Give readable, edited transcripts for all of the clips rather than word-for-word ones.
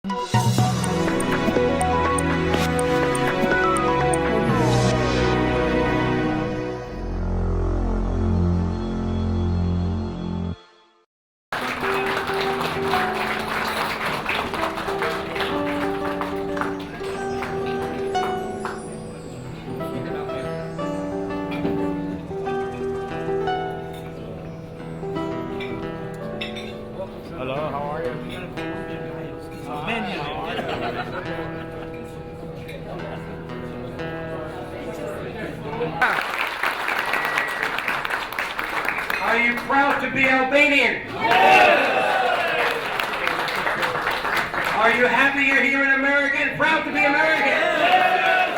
Hello, how are you? Albania, how are you? Are you proud to be Albanian? Yes! Are you happy you're here in America and proud to be American? Yes!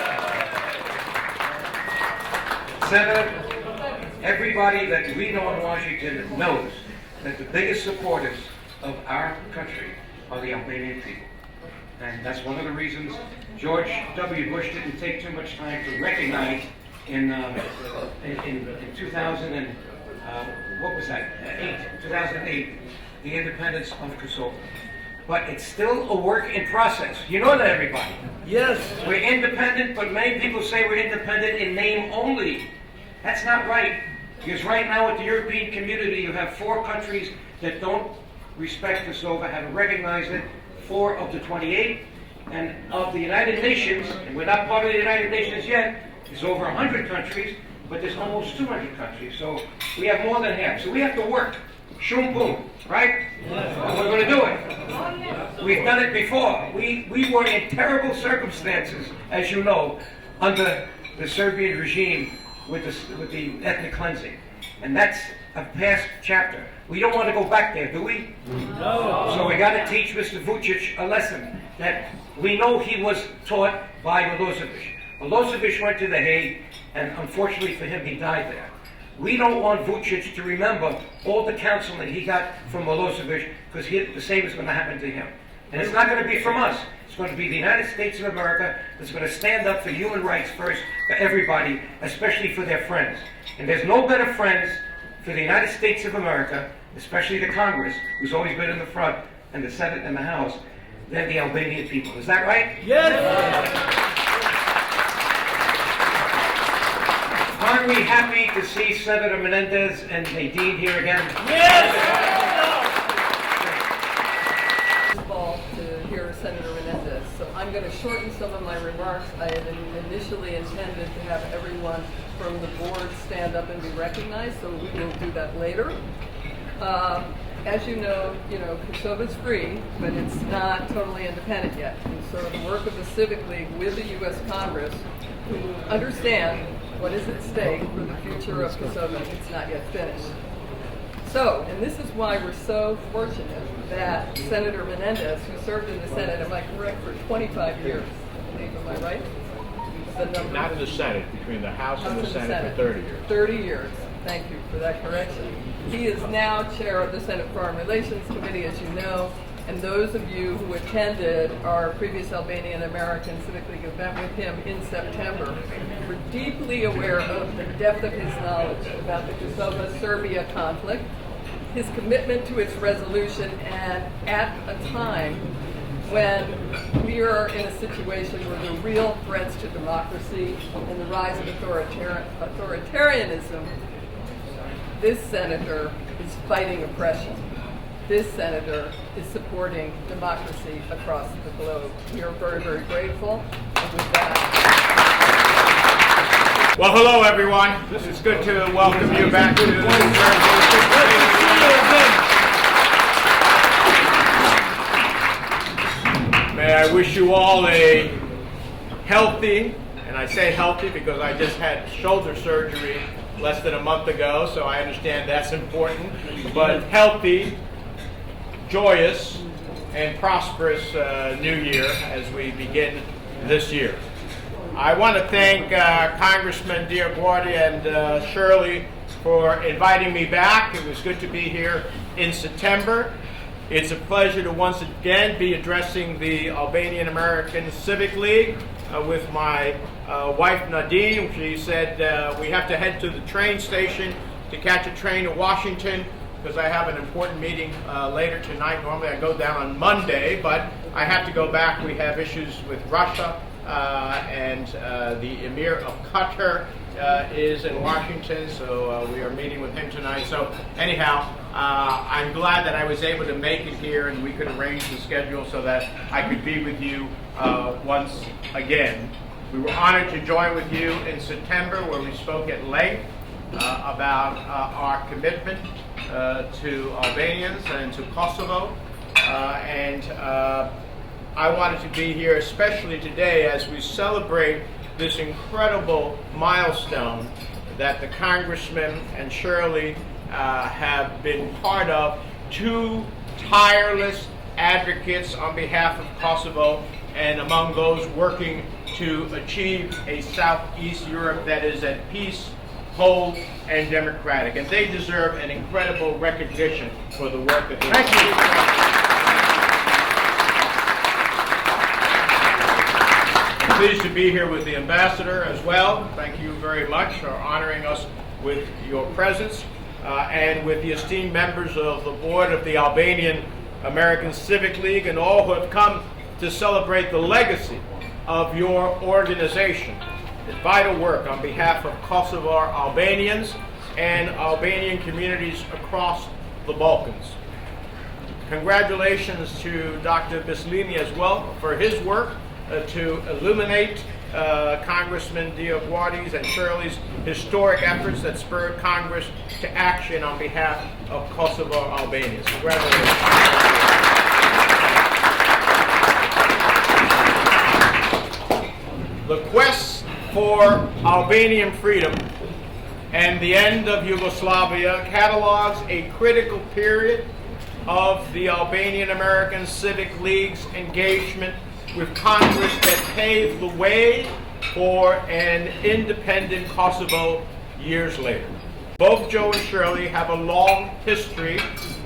Senator, everybody that we know in Washington knows that the biggest supporters of our country are the Albanian people. And that's one of the reasons George W. Bush didn't take too much time to recognize in 2000 and what was that? 2008, the independence of Kosova. But it's still a work in process. You know that, everybody. Yes. We're independent, but many people say we're independent in name only. That's not right. Because right now with the European community, you have 4 countries that don't respect Kosova, haven't recognized it, 4 of the 28. And of the United Nations, and we're not part of the United Nations yet, there's over 100 countries, but there's almost 200 countries. So we have more than half. So we have to work. Shum boom, right? Yes. And we're going to do it. We've done it before. We were in terrible circumstances, as you know, under the Serbian regime with the ethnic cleansing. And that's a past chapter. We don't want to go back there, do we? No. So we got to teach Mr. Vučić a lesson that we know he was taught by Milosevic. Milosevic went to The Hague, and unfortunately for him, he died there. We don't want Vučić to remember all the counseling he got from Milosevic, because the same is going to happen to him. And it's not going to be from us. It's going to be the United States of America that's going to stand up for human rights first for everybody, especially for their friends. And there's no better friends for the United States of America, especially the Congress, who's always been in the front, and the Senate and the House, than the Albanian people. Is that right? Yes! Aren't we happy to see Senator Menendez and Nadine here again? Yes! To hear Senator Menendez. So I'm going to shorten some of my remarks. I had initially intended to have everyone from the board stand up and be recognized, so we will do that later. As you know, Kosova's free, but it's not totally independent yet. And so the work of the Civic League with the U.S. Congress, who understand what is at stake for the future of Kosovo, it's not yet finished. So, and this is why we're so fortunate that Senator Menendez, who served in the Senate, am I correct, for 25 years, I believe, am I right? The number? Not in the Senate, between the House and the Senate for 30 years. 30 years. Thank you for that correction. He is now chair of the Senate Foreign Relations Committee, as you know, and those of you who attended our previous Albanian American Civic League event with him in September were deeply aware of the depth of his knowledge about the Kosovo-Serbia conflict, his commitment to its resolution, and at a time when we are in a situation where the real threats to democracy and the rise of authoritarianism, this senator is fighting oppression. This senator is supporting democracy across the globe. We are very, very grateful. And with that, Well, hello, everyone. This is good to welcome you back to the May I wish you all a healthy, and I say healthy because I just had shoulder surgery less than a month ago, so I understand that's important, but healthy, joyous, and prosperous new year as we begin this year. I want to thank Congressman DioGuardi and Shirley for inviting me back. It was good to be here in September. It's a pleasure to once again be addressing the Albanian American Civic League with my wife Nadine. She said we have to head to the train station to catch a train to Washington because I have an important meeting later tonight. Normally I go down on Monday, but I have to go back. We have issues with Russia, and the Emir of Qatar is in Washington, so we are meeting with him tonight. So anyhow, I'm glad that I was able to make it here and we could arrange the schedule so that I could be with you once again. We were honored to join with you in September, where we spoke at length about our commitment to Albanians and to Kosovo, and I wanted to be here especially today as we celebrate this incredible milestone that the Congressman and Shirley have been part of, two tireless advocates on behalf of Kosovo and among those working to achieve a Southeast Europe that is at peace, whole, and democratic. And they deserve an incredible recognition for the work that they do. I'm pleased to be here with the ambassador as well. Thank you very much for honoring us with your presence, and with the esteemed members of the board of the Albanian American Civic League and all who have come to celebrate the legacy of your organization. Its vital work on behalf of Kosovo Albanians and Albanian communities across the Balkans. Congratulations to Dr. Bislimi as well for his work to illuminate Congressman DioGuardi's and Shirley's historic efforts that spurred Congress to action on behalf of Kosovo Albanians. Congratulations. The quest for Albanian freedom and the end of Yugoslavia catalogs a critical period of the Albanian American Civic League's engagement with Congress that paved the way for an independent Kosovo years later. Both Joe and Shirley have a long history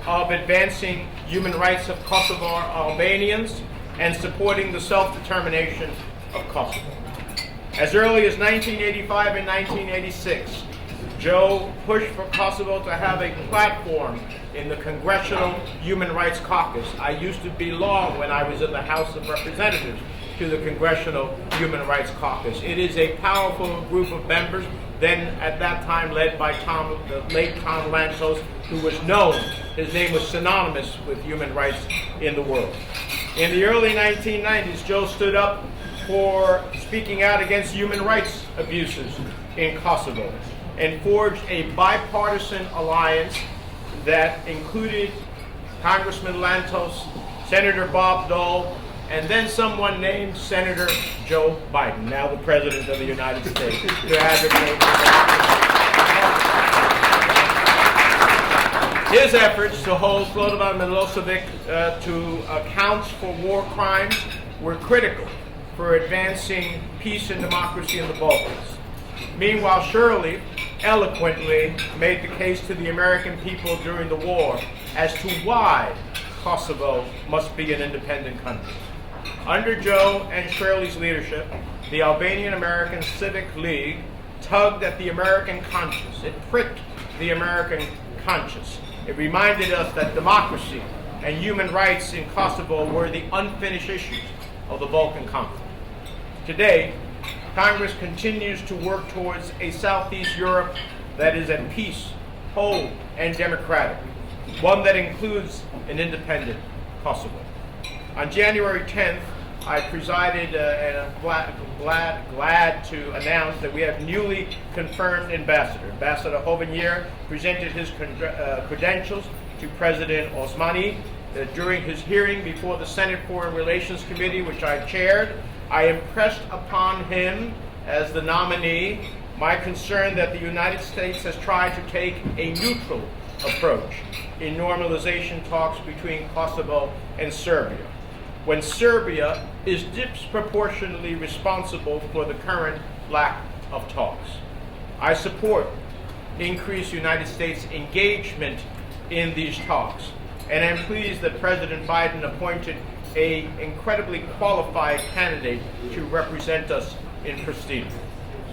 of advancing human rights of Kosovo Albanians and supporting the self-determination of Kosovo. As early as 1985 and 1986, Joe pushed for Kosovo to have a platform in the Congressional Human Rights Caucus. I used to belong, when I was in the House of Representatives, to the Congressional Human Rights Caucus. It is a powerful group of members, then at that time led by the late Tom Lantos, who was known, his name was synonymous with human rights in the world. In the early 1990s, Joe stood up for speaking out against human rights abuses in Kosovo and forged a bipartisan alliance that included Congressman Lantos, Senator Bob Dole, and then someone named Senator Joe Biden, now the President of the United States, to advocate his efforts to hold Slobodan Milosevic to account for war crimes were critical for advancing peace and democracy in the Balkans. Meanwhile, Shirley eloquently made the case to the American people during the war as to why Kosovo must be an independent country. Under Joe and Shirley's leadership, the Albanian American Civic League tugged at the American conscience. It pricked the American conscience. It reminded us that democracy and human rights in Kosovo were the unfinished issues of the Balkan conflict. Today, Congress continues to work towards a Southeast Europe that is at peace, whole, and democratic, one that includes an independent Kosovo. On January 10th, I presided and I'm glad to announce that we have newly confirmed ambassador. Ambassador Hovenier presented his credentials to President Osmani during his hearing before the Senate Foreign Relations Committee, which I chaired. I impressed upon him as the nominee my concern that the United States has tried to take a neutral approach in normalization talks between Kosovo and Serbia, when Serbia is disproportionately responsible for the current lack of talks. I support increased United States engagement in these talks, and I'm pleased that President Biden appointed an incredibly qualified candidate to represent us in Pristina.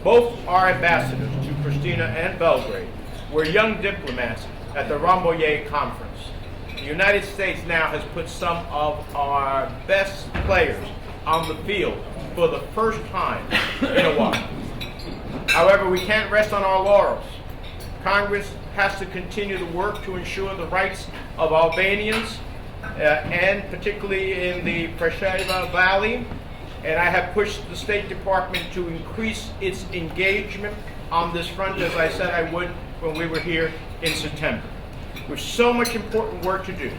Both our ambassadors to Pristina and Belgrade were young diplomats at the Rambouillet Conference. The United States now has put some of our best players on the field for the first time in a while. However, we can't rest on our laurels. Congress has to continue to work to ensure the rights of Albanians, and particularly in the Preševa Valley. And I have pushed the State Department to increase its engagement on this front, as I said I would when we were here in September. There's so much important work to do.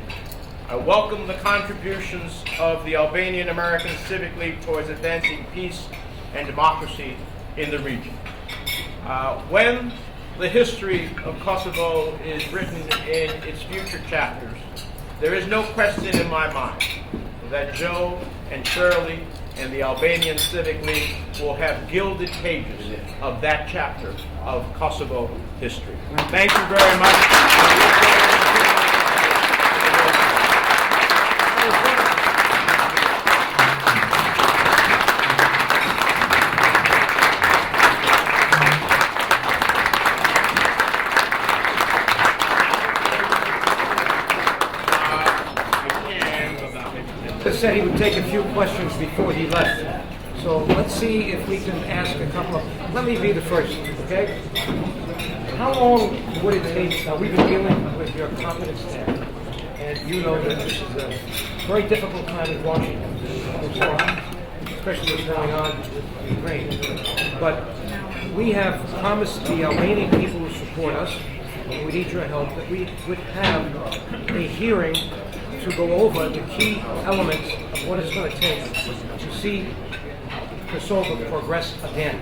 I welcome the contributions of the Albanian American Civic League towards advancing peace and democracy in the region. When the history of Kosovo is written in its future chapters, there is no question in my mind that Joe and Shirley and the Albanian Civic League will have gilded pages of that chapter of Kosovo history. Thank you very much. Said he would take a few questions before he left. So let's see if we can ask a couple of, let me be the first, okay? How long would it take, we've been dealing with your competence there, and you know that this is a very difficult time in Washington, especially what's going on with Ukraine. But we have promised the Albanian people who support us, and we need your help, that we would have a hearing to go over the key elements of what it's going to take to see Kosova progress again.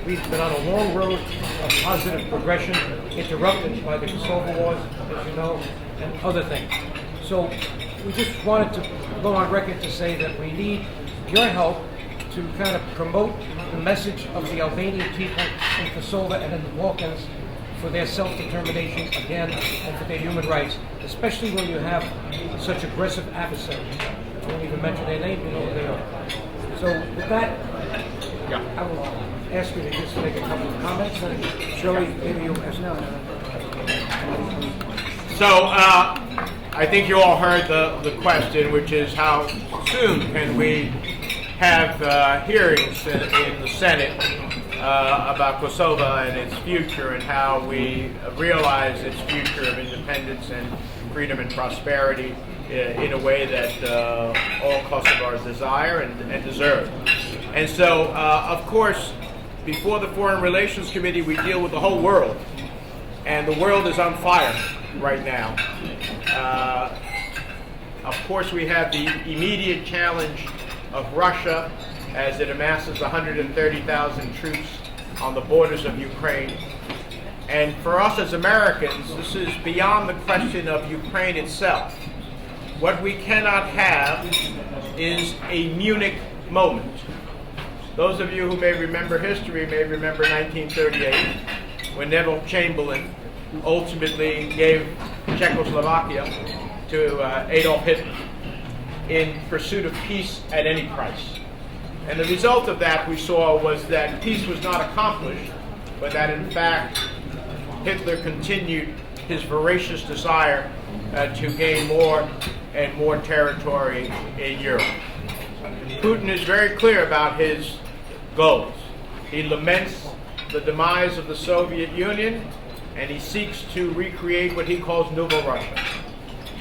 We've been on a long road of positive progression, interrupted by the Kosovo wars, as you know, and other things. So we just wanted to go on record to say that we need your help to kind of promote the message of the Albanian people in Kosova and in the Balkans for their self-determination again and for their human rights, especially when you have such aggressive adversaries. I won't even mention their name, you know who they are. So with that, I will ask you to just make a couple of comments, and Shirley, maybe you'll ask. So I think you all heard the question, which is how soon can we have hearings in the Senate about Kosova and its future, and how we realize its future of independence and freedom and prosperity in a way that all Kosovars desire and deserve. And so, of course, before the Foreign Relations Committee, we deal with the whole world, and the world is on fire right now. Of course, we have the immediate challenge of Russia as it amasses 130,000 troops on the borders of Ukraine. And for us as Americans, this is beyond the question of Ukraine itself. What we cannot have is a Munich moment. Those of you who may remember history may remember 1938, when Neville Chamberlain ultimately gave Czechoslovakia to Adolf Hitler in pursuit of peace at any price. And the result of that we saw was that peace was not accomplished, but that in fact Hitler continued his voracious desire to gain more and more territory in Europe. Putin is very clear about his goals. He laments the demise of the Soviet Union, and he seeks to recreate what he calls Nouveau Russia,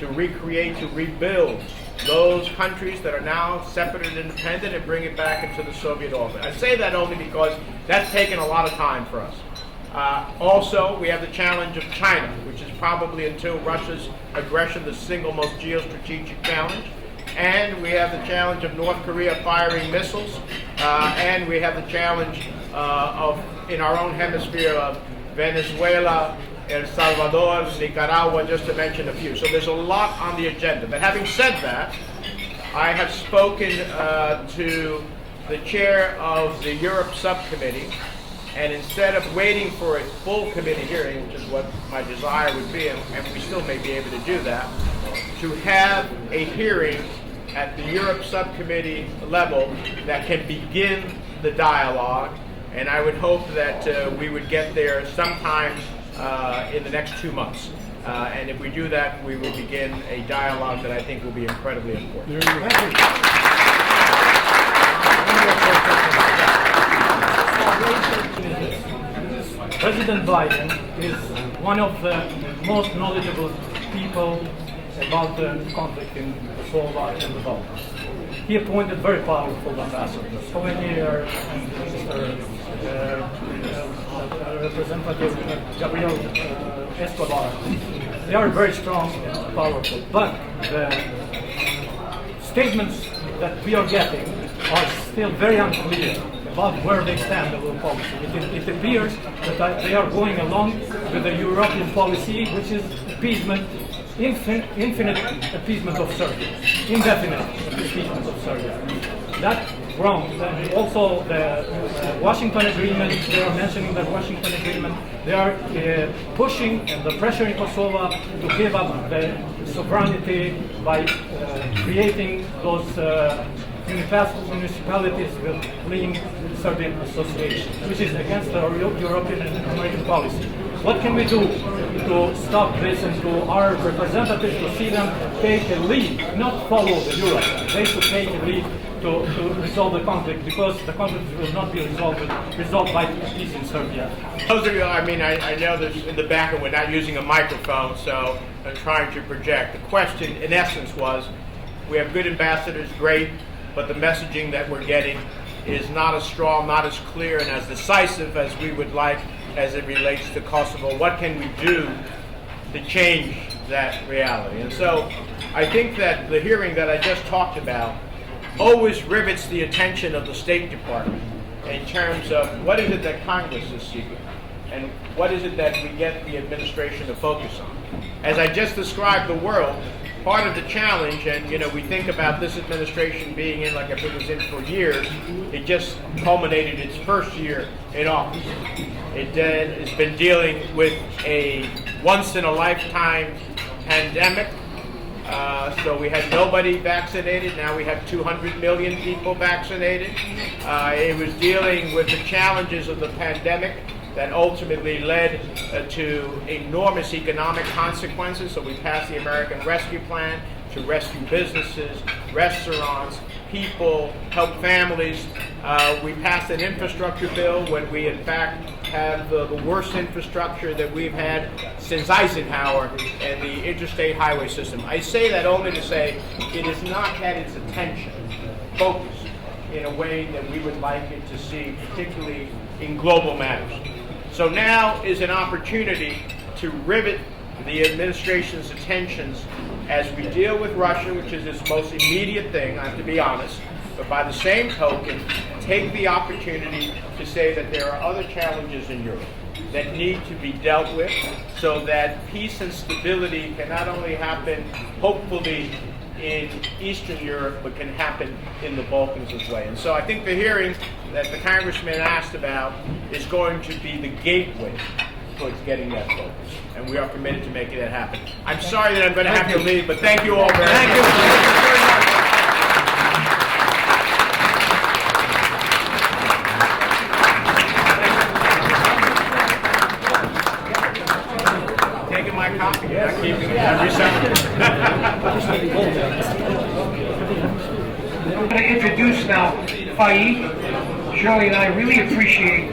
to recreate, to rebuild those countries that are now separate and independent and bring it back into the Soviet orbit. I say that only because that's taken a lot of time for us. Also, we have the challenge of China, which is probably, until Russia's aggression, the single most geostrategic challenge. And we have the challenge of North Korea firing missiles. And we have the challenge in our own hemisphere, of Venezuela, El Salvador, Nicaragua, just to mention a few. So there's a lot on the agenda. But having said that, I have spoken to the chair of the Europe subcommittee, and instead of waiting for a full committee hearing, which is what my desire would be, and we still may be able to do that, to have a hearing at the Europe subcommittee level that can begin the dialogue. And I would hope that we would get there sometime in the next 2 months. And if we do that, we will begin a dialogue that I think will be incredibly important. President Biden is one of the most knowledgeable people about the conflict in Kosova and the Balkans. He appointed very powerful ambassadors, Slovenia and Representative Gabriel Escobar. They are very strong and powerful, but the statements that we are getting are still very unclear about where they stand in the policy. It appears that they are going along with the European policy, which is appeasement, infinite appeasement of Serbia, indefinite appeasement of Serbia. That's wrong. And also the Washington Agreement, they are mentioning the Washington Agreement, they are pushing the pressure in Kosovo to give up the sovereignty by creating those municipalities with clean Serbian association, which is against the European and American policy. What can we do to stop this and to our representatives to see them take a lead, not follow the Europe? They should take a lead to resolve the conflict, because the conflict will not be resolved by peace in Serbia. Those of you, I know there's in the back and we're not using a microphone, so I'm trying to project. The question, in essence, was, we have good ambassadors, great, but the messaging that we're getting is not as strong, not as clear, and as decisive as we would like as it relates to Kosovo. What can we do to change that reality? And so I think that the hearing that I just talked about always rivets the attention of the State Department in terms of what is it that Congress is seeking and what is it that we get the administration to focus on. As I just described the world, part of the challenge, and we think about this administration being in like if it was in for years, it just culminated its first year in office. It has been dealing with a once-in-a-lifetime pandemic. So we had nobody vaccinated. Now we have 200 million people vaccinated. It was dealing with the challenges of the pandemic that ultimately led to enormous economic consequences. So we passed the American Rescue Plan to rescue businesses, restaurants, people, help families. We passed an infrastructure bill when we in fact have the worst infrastructure that we've had since Eisenhower and the interstate highway system. I say that only to say it has not had its attention focused in a way that we would like it to see, particularly in global matters. So now is an opportunity to rivet the administration's attentions as we deal with Russia, which is its most immediate thing, I have to be honest, but by the same token, take the opportunity to say that there are other challenges in Europe that need to be dealt with so that peace and stability can not only happen, hopefully, in Eastern Europe, but can happen in the Balkans as well. And so I think the hearing that the Congressman asked about is going to be the gateway towards getting that focus. And we are committed to making that happen. I'm sorry that I'm going to have to leave, but thank you all very much. Thank you very much. Taking my copy, not keeping it every second. I'm going to introduce now Faik. Shirley and I really appreciate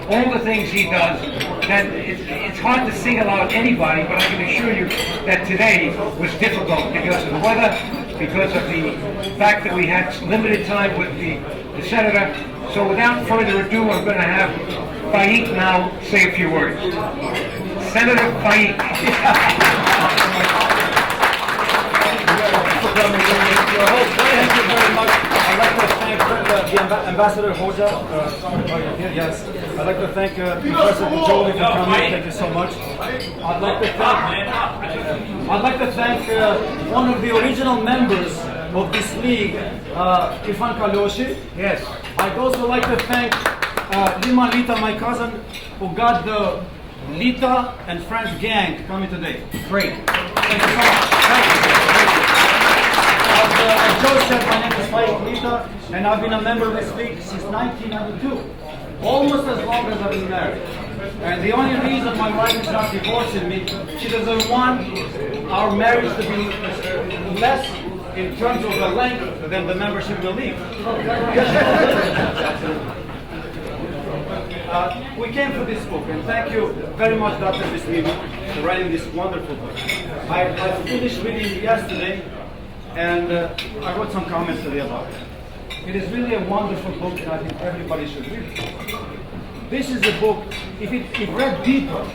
all the things he does. And it's hard to single out anybody, but I can assure you that today was difficult because of the weather, because of the fact that we had limited time with the senator. So without further ado, I'm going to have Faik now say a few words. Senator Faik. Thank you very much. I'd like to thank the Ambassador Hoxha. Yes. I'd like to thank President Jolie for coming. Thank you so much. I'd like to thank one of the original members of this league, Ifan Kaloshi. Yes. I'd also like to thank Lima Lita, my cousin, who got the Lita and Friends gang coming today. Great. Thank you so much. Thank you. As Joe said, my name is Mike Lita, and I've been a member of this league since 1992. almost as long as I've been married. And the only reason my wife is not divorcing me, she doesn't want our marriage to be less in terms of the length than the membership in the league. We came for this book, and thank you very much, Dr. Bismini, for writing this wonderful book. I finished reading it yesterday, and I wrote some comments today about it. It is really a wonderful book, and I think everybody should read it. This is a book, if read deeper,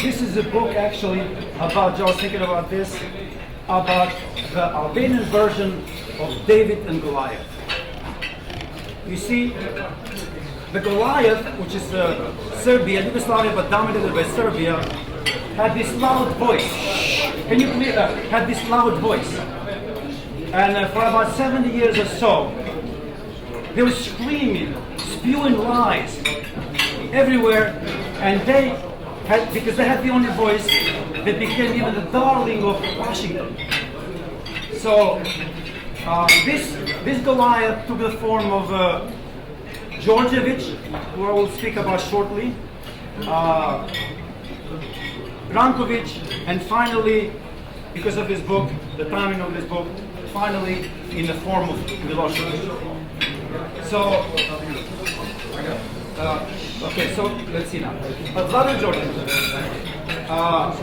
this is a book actually about, I was thinking about this, about the Albanian version of David and Goliath. You see, the Goliath, which is Serbia, Yugoslavia, but dominated by Serbia, had this loud voice. Can you believe that? Had this loud voice. And for about 70 years or so, they were screaming, spewing lies everywhere, and they had, because they had the only voice, they became even the darling of Washington. So this Goliath took the form of Georgievich, who I will speak about shortly, Brankovic, and finally, because of this book, the timing of this book, finally in the form of Milosevic. So, okay, so let's see now. But Vladan Georgievich,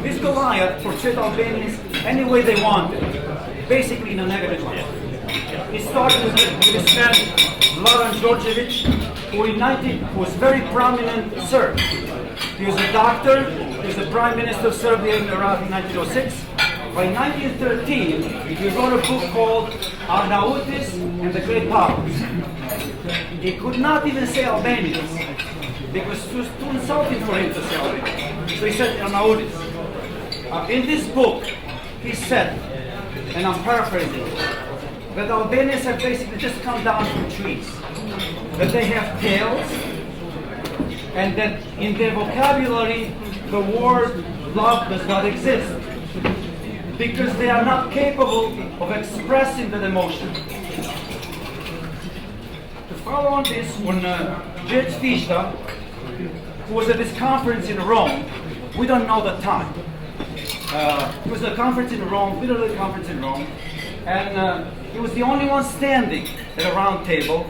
this Goliath portrayed Albanians any way they wanted, basically in a negative light. It started with this man, Vladan Georgievich, who was very prominent Serb. He was a doctor, he was the Prime Minister of Serbia in around 1906. By 1913, he wrote a book called Arnautis and the Great Powers. He could not even say Albanians, because it was too insulting for him to say Albanians. So he said Arnautis. In this book, he said, and I'm paraphrasing, that Albanians have basically just come down from trees, that they have tails, and that in their vocabulary the word love does not exist, because they are not capable of expressing that emotion. To follow on this, when Judge Fishta, who was at this conference in Rome, we don't know the time. It was a conference in Rome, literally a conference in Rome, and he was the only one standing at a round table.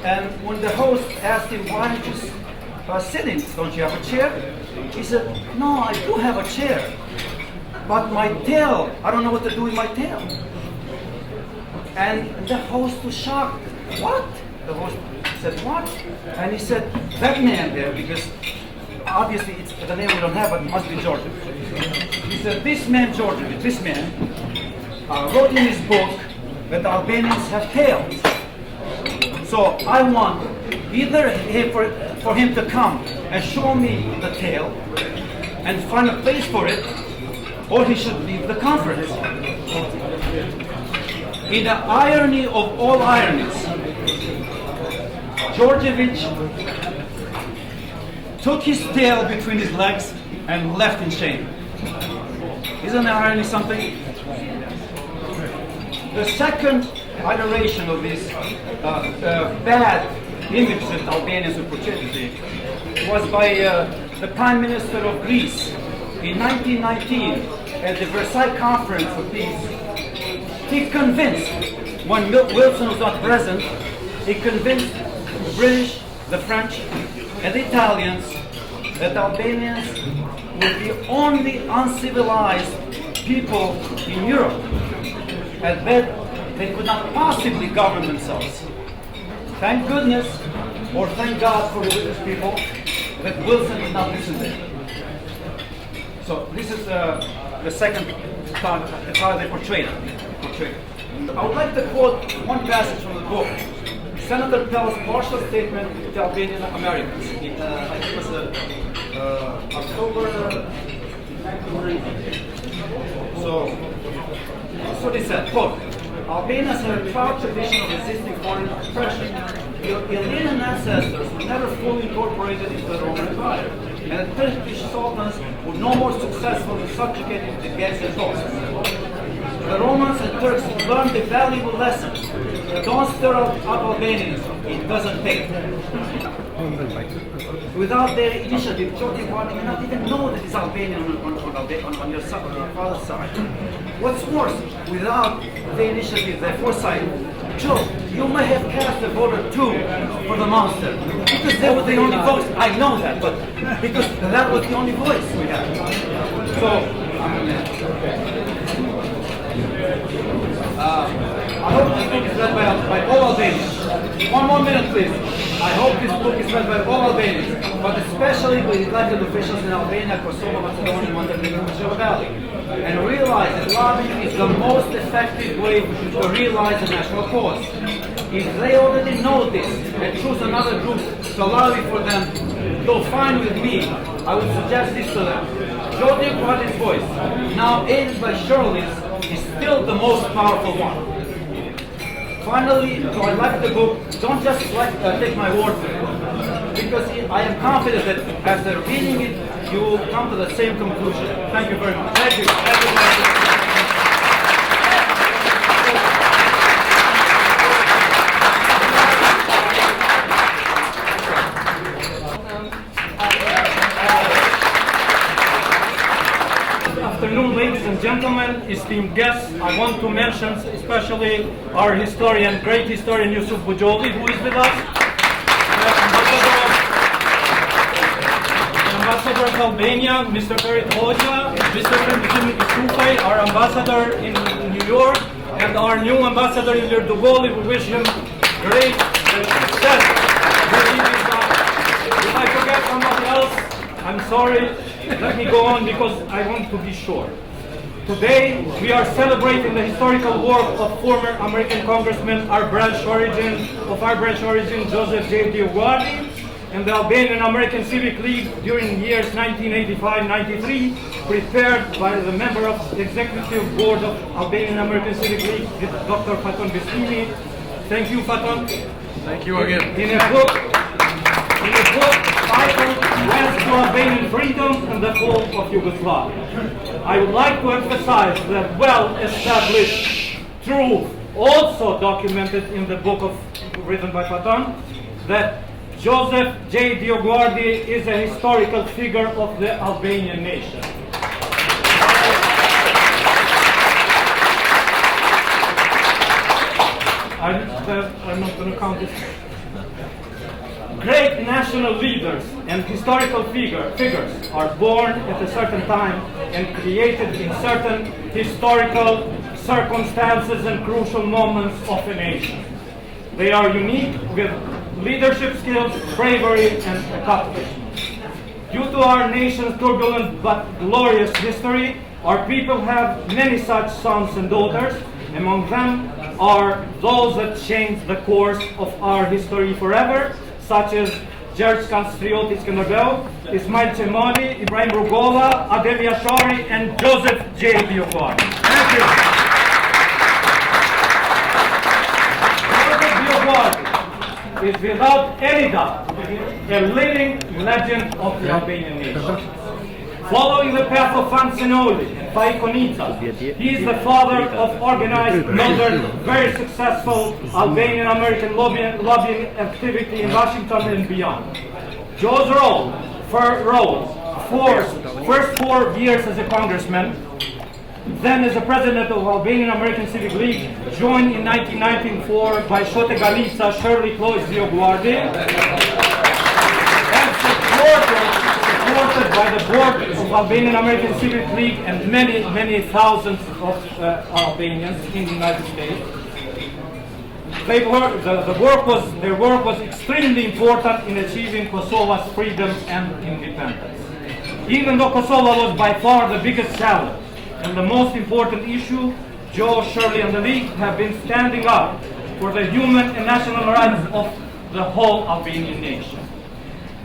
And when the host asked him, why aren't you sitting? Don't you have a chair? He said, no, I do have a chair, but my tail, I don't know what to do with my tail. And the host was shocked. What? The host said, what? And he said, that man there, because obviously it's the name we don't have, but it must be Georgievich. He said, this man, Georgievich, this man, wrote in his book that Albanians have tails. So I want either for him to come and show me the tail and find a place for it, or he should leave the conference. In the irony of all ironies, Georgievich took his tail between his legs and left in shame. Isn't the irony something? The second iteration of this bad image that Albanians were portrayed was by the Prime Minister of Greece in 1919 at the Versailles Conference of Peace. He convinced, when Wilson was not present, he convinced the British, the French, and the Italians that Albanians were the only uncivilized people in Europe, and that they could not possibly govern themselves. Thank goodness, or thank God for religious people, that Wilson did not listen to him. So this is the second part, how they portrayed it. I would like to quote one passage from the book. Senator Pell's partial statement to Albanian Americans. I think it was October 1990. So they said, quote, Albanians have a proud tradition of resisting foreign oppression. The Albanian ancestors were never fully incorporated into the Roman Empire, and the Turkish sultans were no more successful in subjugating the Gezer Ghosts. The Romans and Turks learned a valuable lesson. don't stir up Albanians. It doesn't take. Without their initiative, DioGuardi may not even know that it's Albanian on your father's side. What's worse, without the initiative, the foresight, Joe, you may have cast a vote or two for the monster because they were the only voice. I know that, but because that was the only voice we had. So, I hope this book is read by all Albanians. 1 more minute, please. I hope this book is read by all Albanians, but especially by elected officials in Albania, Kosova, Macedonia, and Montenegro, and Yugoslavia. And realize that lobbying is the most effective way to realize the national cause. If they already know this and choose another group to lobby for them, though fine with me, I would suggest this to them. DioGuardi's voice, now aided by Shirley's, is still the most powerful one. Finally, though I like the book, don't just take my word for it, because I am confident that after reading it, you will come to the same conclusion. Thank you very much. Thank you. Good afternoon, ladies and gentlemen, esteemed guests. I want to mention especially our historian, great historian Yusuf Bujoli, who is with us. Ambassador of Albania, Mr. Ferit Hoxha, Mr. Jimmy Isufaj, our ambassador in New York, and our new ambassador in Dugoli. We wish him great success. If I forget someone else, I'm sorry. Let me go on because I want to be short. Today, we are celebrating the historical work of former American Congressman, our branch origin, Joseph J. DioGuardi, and the Albanian American Civic League during years 1985-93, prepared by the member of the Executive Board of Albanian American Civic League, Dr. Faton Bestimi. Thank you, Faton. Thank you again. In a book titled West to Albanian Freedom and the Fall of Yugoslavia. I would like to emphasize the well-established truth, also documented in the book written by Faton, that Joseph J. DioGuardi is a historical figure of the Albanian nation. I'm not going to count this. Great national leaders and historical figures are born at a certain time and created in certain historical circumstances and crucial moments of a nation. They are unique with leadership skills, bravery, and accomplishment. Due to our nation's turbulent but glorious history, our people have many such sons and daughters. Among them are those that changed the course of our history forever, such as Gjergj Kastrioti Skënderbeu, Ismail Qemali, Ibrahim Rugova, Adel Jashari, and Joseph J. DioGuardi. Thank you. Joseph DioGuardi is without any doubt a living legend of the Albanian nation. Following the path of Fancinoli and Paikonica, he is the father of organized, modern, very successful Albanian-American lobbying activity in Washington and beyond. Joe's first 4 years as a congressman, then as the president of Albanian-American Civic League, joined in 1994 by Shote Galica, Shirley Cloyce DioGuardi, and supported by the board of Albanian American Civic League and many thousands of Albanians in the United States. Their work was extremely important in achieving Kosova's freedom and independence. Even though Kosovo was by far the biggest challenge and the most important issue, Joe, Shirley, and the League have been standing up for the human and national rights of the whole Albanian nation.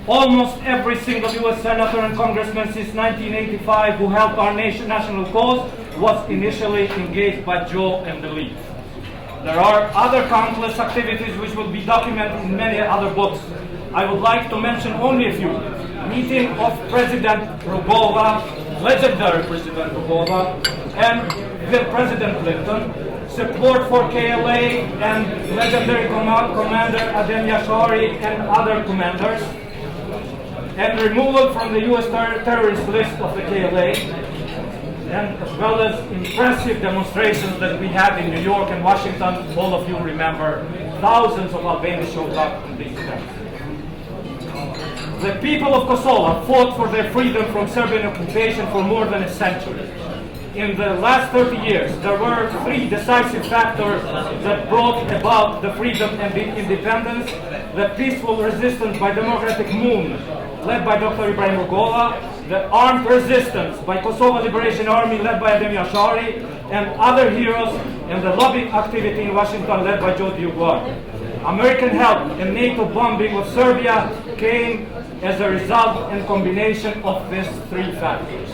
Almost every single U.S. senator and congressman since 1985 who helped our national cause was initially engaged by Joe and the League. There are other countless activities which will be documented in many other books. I would like to mention only a few. Meeting of President Rugova, legendary President Rugova, and President Clinton, support for KLA and legendary commander Adem Yashari and other commanders, and removal from the U.S. terrorist list of the KLA, and as well as impressive demonstrations that we had in New York and Washington. All of you remember, thousands of Albanians showed up in these events. The people of Kosova fought for their freedom from Serbian occupation for more than a century. In the last 30 years, there were 3 decisive factors that brought about the freedom and the independence: the peaceful resistance by democratic movement led by Dr. Ibrahim Rugova, the armed resistance by Kosovo Liberation Army led by Adem Yashari and other heroes, and the lobbying activity in Washington led by Joe DioGuardi. American help and NATO bombing of Serbia came as a result and combination of these 3 factors.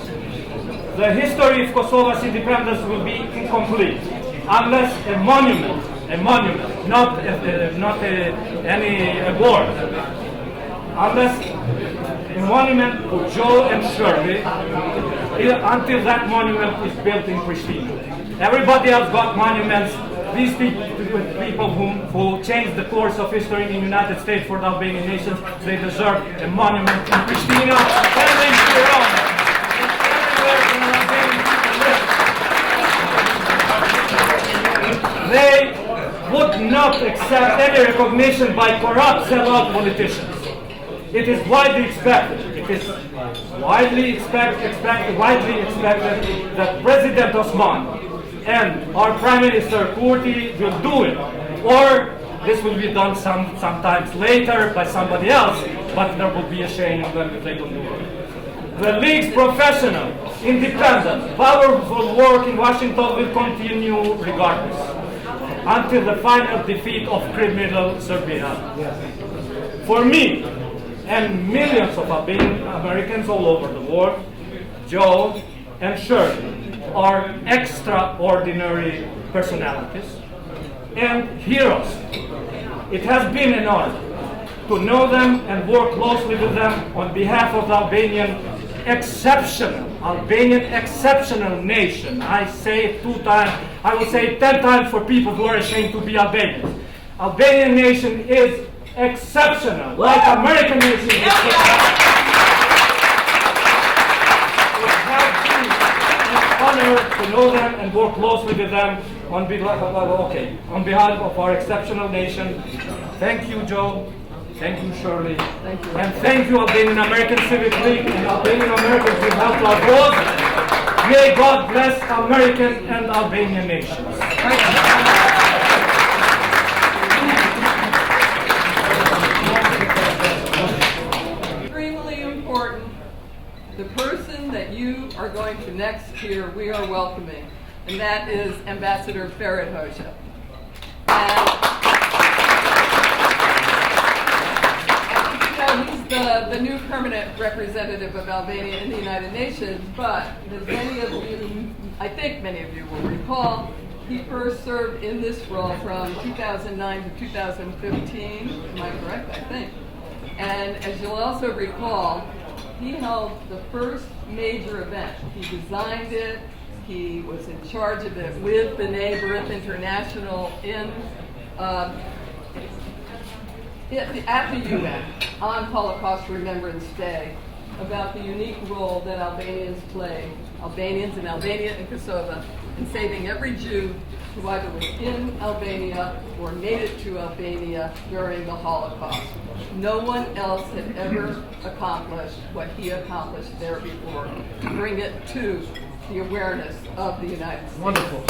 The history of Kosovo's independence will be incomplete unless a monument, not any award, unless a monument to Joe and Shirley, until that monument is built in Pristina. Everybody else got monuments. These people who changed the course of history in the United States for the Albanian nations, they deserve a monument in Pristina and in Tirana. They would not accept any recognition by corrupt sellout politicians. It is widely expected. It is widely expected that President Osman and our Prime Minister Kurti will do it, or this will be done sometimes later by somebody else. But there will be a shame when they don't do it. The League's professional, independent, powerful work in Washington will continue regardless, until the final defeat of criminal Serbia. For me, and millions of Albanian Americans all over the world, Joe and Shirley are extraordinary personalities and heroes. It has been an honor to know them and work closely with them on behalf of the Albanian exceptional nation. I say it 2 times, I will say it 10 times for people who are ashamed to be Albanians. Albanian nation is exceptional, like American nation is exceptional. It has been an honor to know them and work closely with them on behalf of our exceptional nation. Thank you, Joe. Thank you, Shirley. Thank you. And thank you, Albanian American Civic League and Albanian Americans who helped our cause. May God bless American and Albanian nations. Extremely important. The person that you are going to next here, we are welcoming, and that is Ambassador Ferit Hoxha. He's the new permanent representative of Albania in the United Nations, but as many of you, I think many of you will recall, he first served in this role from 2009 to 2015, am I correct? I think. And as you'll also recall, he held the first major event. He designed it, he was in charge of it with the Neighborhood International at the UN on Holocaust Remembrance Day, about the unique role that Albanians play, Albanians in Albania and Kosova, in saving every Jew who either was in Albania or made it to Albania during the Holocaust. No one else had ever accomplished what he accomplished there before, to bring it to the awareness of the United States. Wonderful.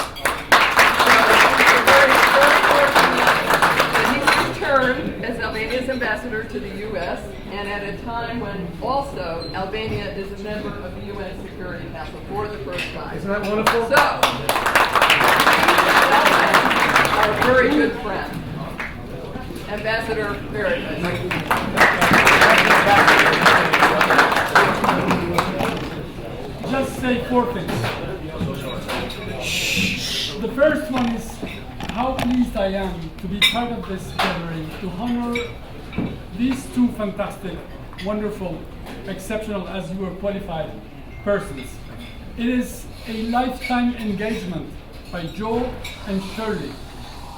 He's returned as Albania's ambassador to the U.S. and at a time when also Albania is a member of the UN Security Council for the first time. Isn't that wonderful? So, our very good friend, Ambassador Ferit. Just say 4 things. The first one is how pleased I am to be part of this gathering to honor these 2 fantastic, wonderful, exceptional, as you were qualified, persons. It is a lifetime engagement by Joe and Shirley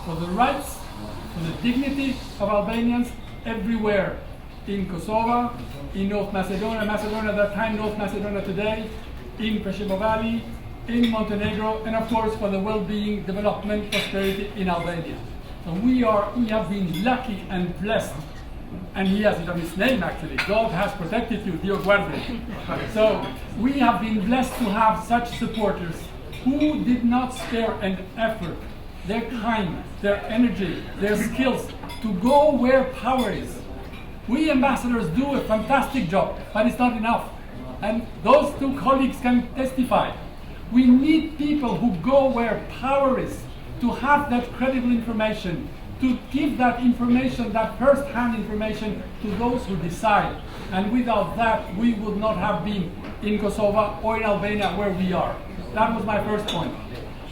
for the rights, for the dignity of Albanians everywhere, in Kosova, in North Macedonia, Macedonia at that time, North Macedonia today, in Preševo Valley, in Montenegro, and of course for the well-being, development, prosperity in Albania. So we have been lucky and blessed, and he has it on his name actually. God has protected you, DioGuardi. So we have been blessed to have such supporters who did not spare an effort, their time, their energy, their skills to go where power is. We ambassadors do a fantastic job, but it's not enough. And those two colleagues can testify. We need people who go where power is, to have that credible information, to give that information, that first-hand information, to those who decide. And without that, we would not have been in Kosova or in Albania where we are. That was my first point.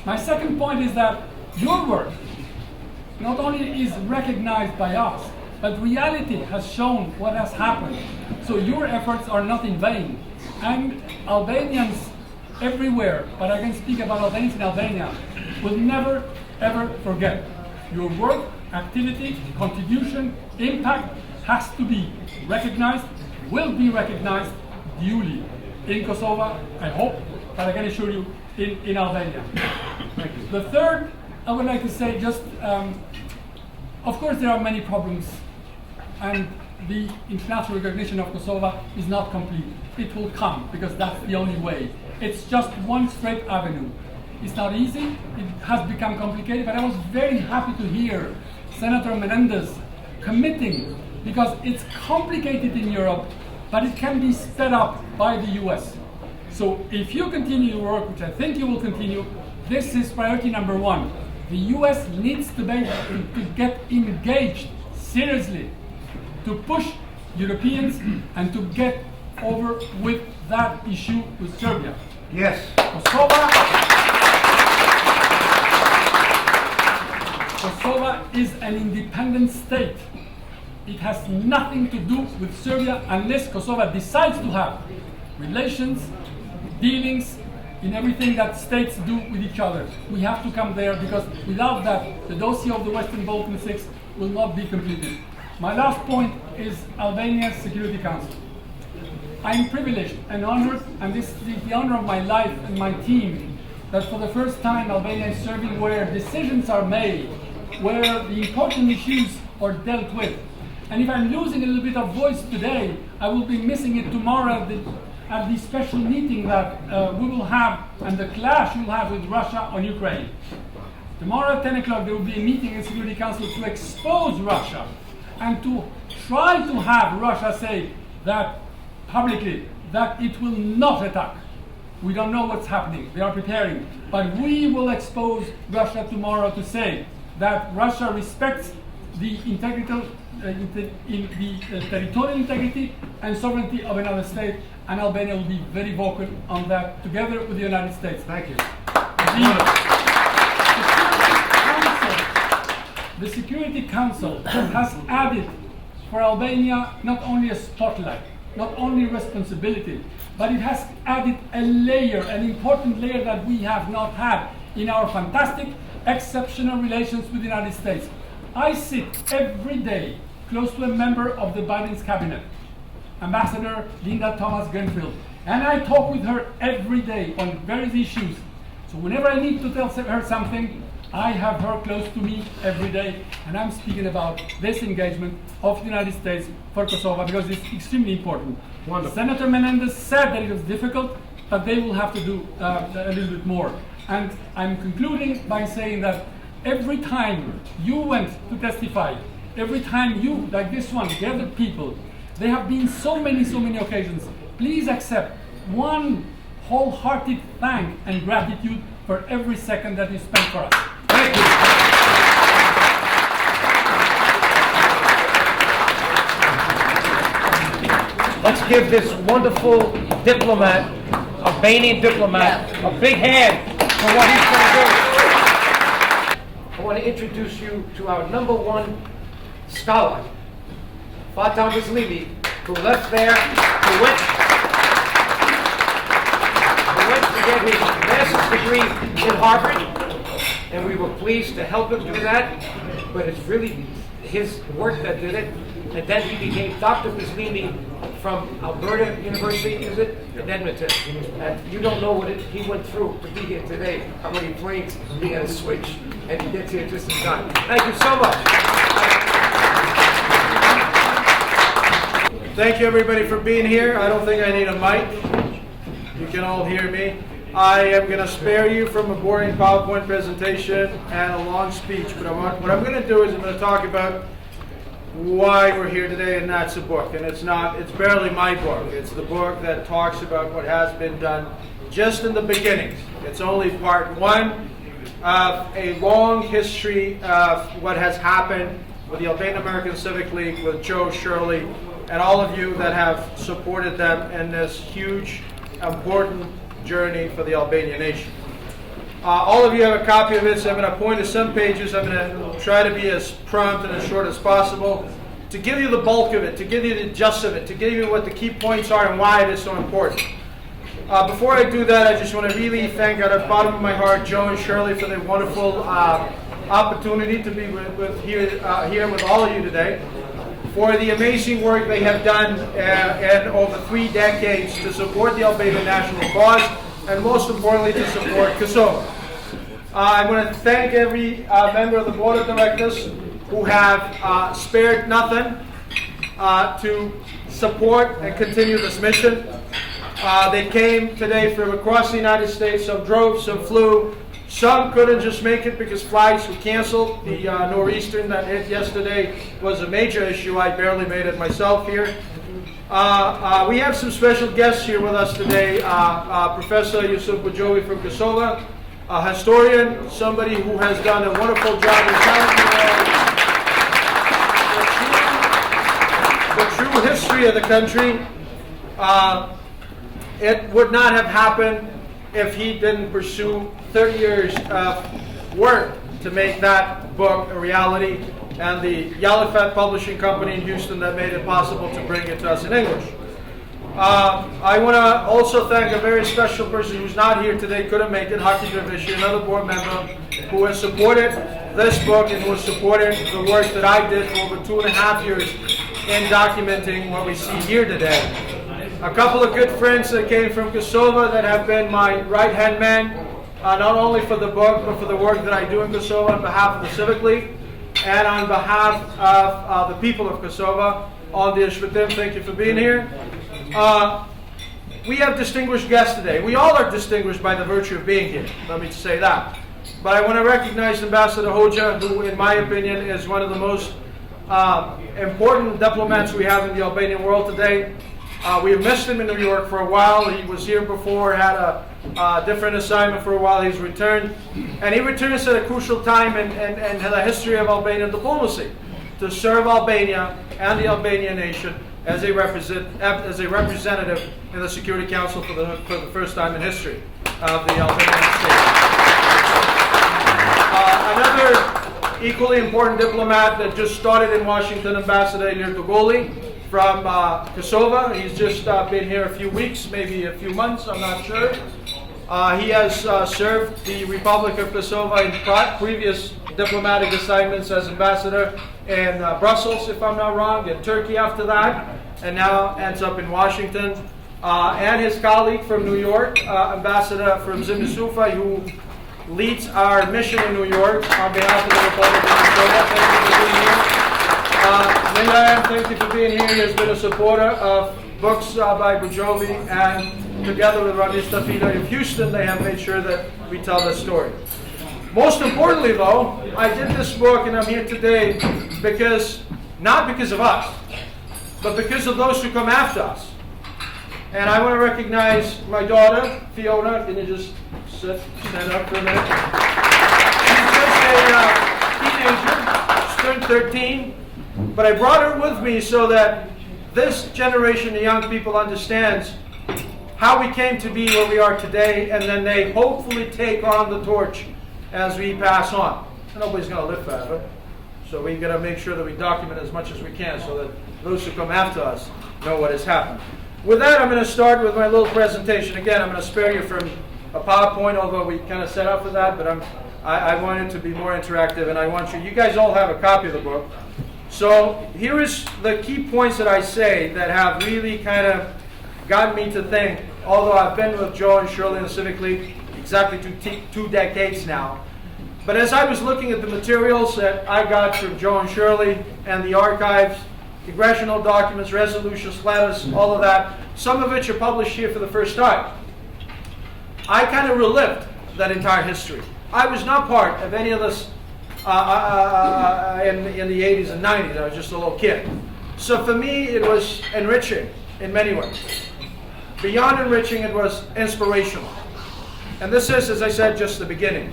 My second point is that your work not only is recognized by us, but reality has shown what has happened. So your efforts are not in vain. And Albanians everywhere, but I can speak about Albanians in Albania, will never ever forget. Your work, activity, contribution, impact has to be recognized, will be recognized duly in Kosova, I hope, but I can assure you, in Albania. Thank you. The third, I would like to say just, of course there are many problems, and the international recognition of Kosova is not complete. It will come, because that's the only way. It's just one straight avenue. It's not easy, it has become complicated, but I was very happy to hear Senator Menendez committing, because it's complicated in Europe, but it can be sped up by the US. So if you continue your work, which I think you will continue, this is priority number one. The US needs to get engaged seriously, to push Europeans and to get over with that issue with Serbia. Yes. Kosova is an independent state. It has nothing to do with Serbia unless Kosova decides to have relations, dealings in everything that states do with each other. We have to come there, because without that, the dossier of the Western Balkan Six will not be completed. My last point is Albania's Security Council. I'm privileged and honored, and this is the honor of my life and my team, that for the first time Albania is serving where decisions are made, where the important issues are dealt with. And if I'm losing a little bit of voice today, I will be missing it tomorrow at the special meeting that we will have, and the clash we'll have with Russia on Ukraine. Tomorrow at 10 o'clock there will be a meeting in the Security Council to expose Russia and to try to have Russia say that publicly that it will not attack. We don't know what's happening. They are preparing. But we will expose Russia tomorrow to say that Russia respects the territorial integrity and sovereignty of another state, and Albania will be very vocal on that together with the United States. Thank you. The Security Council has added for Albania not only a spotlight, not only responsibility, but it has added a layer, an important layer that we have not had in our fantastic, exceptional relations with the United States. I sit every day close to a member of the Biden's cabinet, Ambassador Linda Thomas-Greenfield, and I talk with her every day on various issues. So whenever I need to tell her something, I have her close to me every day, and I'm speaking about this engagement of the United States for Kosova because it's extremely important. Wonderful. Senator Menendez said that it was difficult, but they will have to do a little bit more. And I'm concluding by saying that every time you went to testify, every time you, like this one, gathered people, there have been so many occasions. Please accept one wholehearted thank and gratitude for every second that you spent for us. Thank you. Let's give this wonderful diplomat, Albanian diplomat, a big hand for what he's going to do. I want to introduce you to our #1 scholar, Fatah Muslibi, who left there, who went to get his master's degree in Harvard, and we were pleased to help him do that, but it's really his work that did it. And then he became Dr. Muslimi from Alberta University, is it? In Edmonton. And you don't know what he went through to be here today, how many planes he had to switch, and he gets here just in time. Thank you so much. Thank you everybody for being here. I don't think I need a mic. You can all hear me. I am going to spare you from a boring PowerPoint presentation and a long speech, but what I'm going to do is I'm going to talk about why we're here today, and that's a book. And it's barely my book. It's the book that talks about what has been done just in the beginnings. It's only part one of a long history of what has happened with the Albanian American Civic League, with Joe, Shirley, and all of you that have supported them in this huge, important journey for the Albanian nation. All of you have a copy of it, so I'm going to point to some pages. I'm going to try to be as prompt and as short as possible to give you the bulk of it, to give you the gist of it, to give you what the key points are and why it is so important. Before I do that, I just want to really thank out of the bottom of my heart Joe and Shirley for the wonderful opportunity to be here with all of you today, for the amazing work they have done in over 3 decades to support the Albanian national cause, and most importantly to support Kosova. I want to thank every member of the board of directors who have spared nothing to support and continue this mission. They came today from across the United States. Some drove, some flew. Some couldn't just make it because flights were canceled. The nor'easter that hit yesterday was a major issue. I barely made it myself here. We have some special guests here with us today. Professor Yusuf Bujovi from Kosova, a historian, somebody who has done a wonderful job in telling the true history of the country. It would not have happened if he didn't pursue 30 years of work to make that book a reality, and the Yalifat Publishing Company in Houston that made it possible to bring it to us in English. I want to also thank a very special person who's not here today, couldn't make it, Haki Dravishi, another board member who has supported this book and who has supported the work that I did for over 2.5 years in documenting what we see here today. A couple of good friends that came from Kosova that have been my right-hand man, not only for the book, but for the work that I do in Kosova on behalf of the Civic League and on behalf of the people of Kosova. On the Ishvatim, thank you for being here. We have distinguished guests today. We all are distinguished by the virtue of being here, let me say that. But I want to recognize Ambassador Hoxha, who in my opinion is one of the most important diplomats we have in the Albanian world today. We have missed him in New York for a while. He was here before, had a different assignment for a while. He's returned. And he returns at a crucial time in the history of Albanian diplomacy to serve Albania and the Albanian nation as a representative in the Security Council for the first time in history of the Albanian state. Another equally important diplomat that just started in Washington, Ambassador Ilir Dugoli from Kosova. He's just been here a few weeks, maybe a few months, I'm not sure. He has served the Republic of Kosova in previous diplomatic assignments as ambassador in Brussels, if I'm not wrong, in Turkey after that, and now ends up in Washington. And his colleague from New York, Ambassador from Zimisufa, who leads our mission in New York on behalf of the Republic of Kosova. Thank you for being here. Linda, thank you for being here. He has been a supporter of books by Bujovi, and together with Rami Stafida of Houston, they have made sure that we tell the story. Most importantly, though, I did this book, and I'm here today not because of us, but because of those who come after us. And I want to recognize my daughter, Fiona. Can you just stand up for a minute? She's just a teenager. She's turned 13. But I brought her with me so that this generation of young people understands how we came to be where we are today, and then they hopefully take on the torch as we pass on. Nobody's going to live forever, so we got to make sure that we document as much as we can so that those who come after us know what has happened. With that, I'm going to start with my little presentation. Again, I'm going to spare you from a PowerPoint, although we kind of set up for that, but I'm I wanted to be more interactive, and I want you guys all have a copy of the book. So here is the key points that I say that have really kind of gotten me to think, although I've been with Joe and Shirley in the Civic League exactly two decades now. But as I was looking at the materials that I got from Joe and Shirley and the archives, congressional documents, resolutions, letters, all of that, some of which are published here for the first time, I kind of relived that entire history. I was not part of any of this in the 80s and 90s. I was just a little kid. So for me, it was enriching in many ways. Beyond enriching, it was inspirational. And this is, as I said, just the beginning.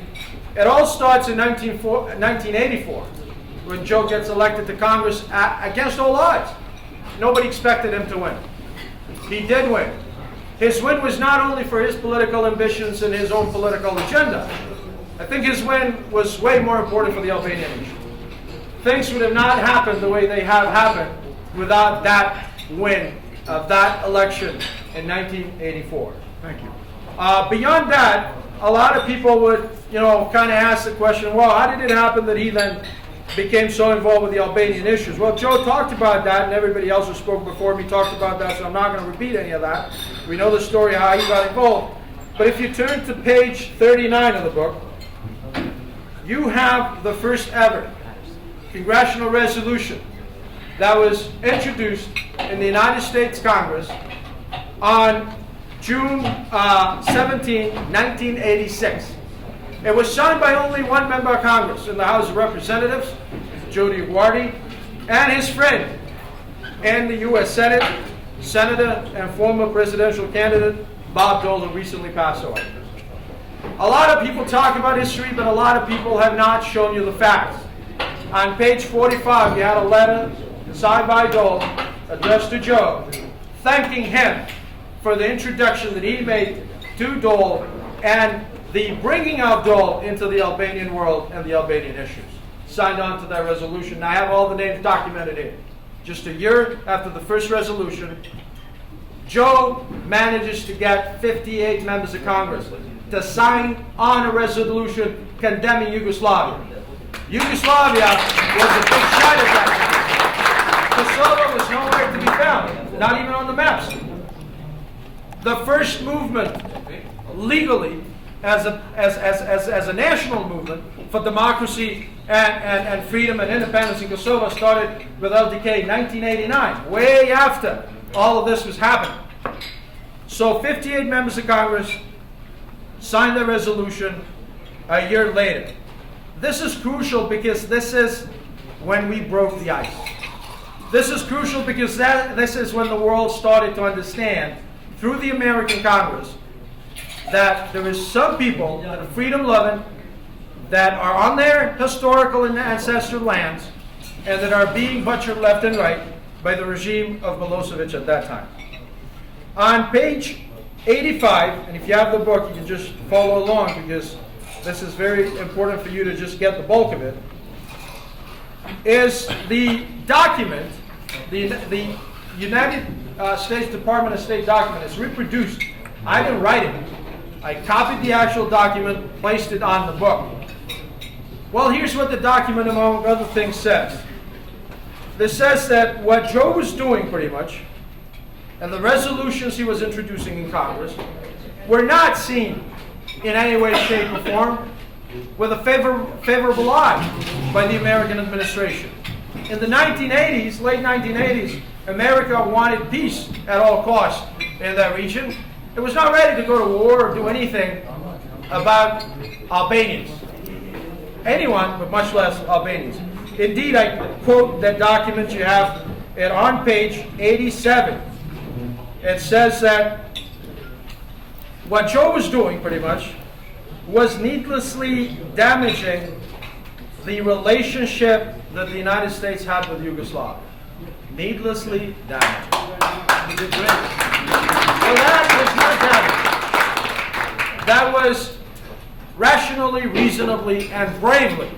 It all starts in 1984, when Joe gets elected to Congress against all odds. Nobody expected him to win. He did win. His win was not only for his political ambitions and his own political agenda. I think his win was way more important for the Albanian issue. Things would have not happened the way they have happened without that win of that election in 1984. Thank you. Beyond that, a lot of people would, kind of ask the question, well, how did it happen that he then became so involved with the Albanian issues? Well, Joe talked about that, and everybody else who spoke before me talked about that, so I'm not going to repeat any of that. We know the story how he got involved. But if you turn to page 39 of the book, you have the first ever congressional resolution that was introduced in the United States Congress on June 17, 1986. It was signed by only one member of Congress in the House of Representatives, Joe DioGuardi, and his friend in the U.S. Senate, Senator and former presidential candidate Bob Dole, who recently passed away. A lot of people talk about history, but a lot of people have not shown you the facts. On page 45, you had a letter signed by Dole, addressed to Joe, thanking him for the introduction that he made to Dole and the bringing of Dole into the Albanian world and the Albanian issues. Signed on to that resolution. I have all the names documented here. Just a year after the first resolution, Joe manages to get 58 members of Congress to sign on a resolution condemning Yugoslavia. Yugoslavia was a big shot at that time. Kosova was nowhere to be found, not even on the maps. The first movement, legally, as a national movement for democracy and freedom and independence in Kosovo started with LDK in 1989, way after all of this was happening. So 58 members of Congress signed the resolution a year later. This is crucial because this is when we broke the ice. This is crucial because this is when the world started to understand through the American Congress that there is some people that are freedom-loving, that are on their historical and ancestral lands, and that are being butchered left and right by the regime of Milosevic at that time. On page 85, and if you have the book, you can just follow along because this is very important for you to just get the bulk of it, is the document, the United States Department of State document is reproduced. I didn't write it. I copied the actual document, placed it on the book. Well, here's what the document, among other things, says. This says that what Joe was doing, pretty much, and the resolutions he was introducing in Congress, were not seen in any way, shape, or form with a favorable eye by the American administration. In the 1980s, late 1980s, America wanted peace at all costs in that region. It was not ready to go to war or do anything about Albanians. Anyone, but much less Albanians. Indeed, I quote that document, you have it on page 87. It says that what Joe was doing, pretty much, was needlessly damaging the relationship that the United States had with Yugoslavia. Needlessly damaging. Well, that was not damaging. That was rationally, reasonably, and bravely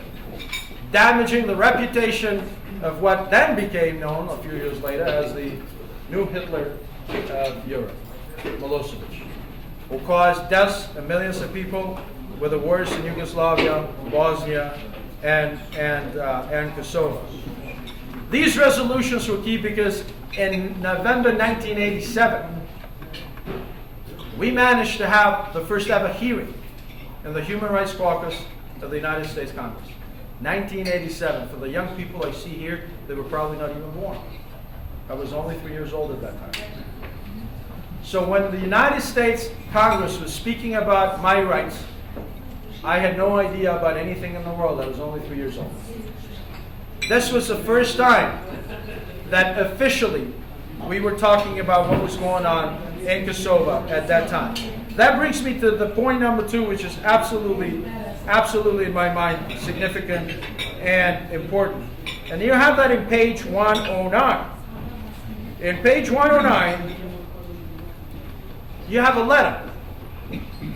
damaging the reputation of what then became known a few years later as the new Hitler of Europe, Milosevic, who caused deaths of millions of people, with the wars in Yugoslavia, Bosnia, and Kosova. These resolutions were key because in November 1987, we managed to have the first ever hearing in the Human Rights Caucus of the United States Congress. 1987. For the young people I see here, they were probably not even born. I was only 3 years old at that time. So when the United States Congress was speaking about my rights, I had no idea about anything in the world. I was only 3 years old. This was the first time that officially we were talking about what was going on in Kosova at that time. That brings me to the point number 2, which is absolutely in my mind significant and important. And you have that in page 109. In page 109, you have a letter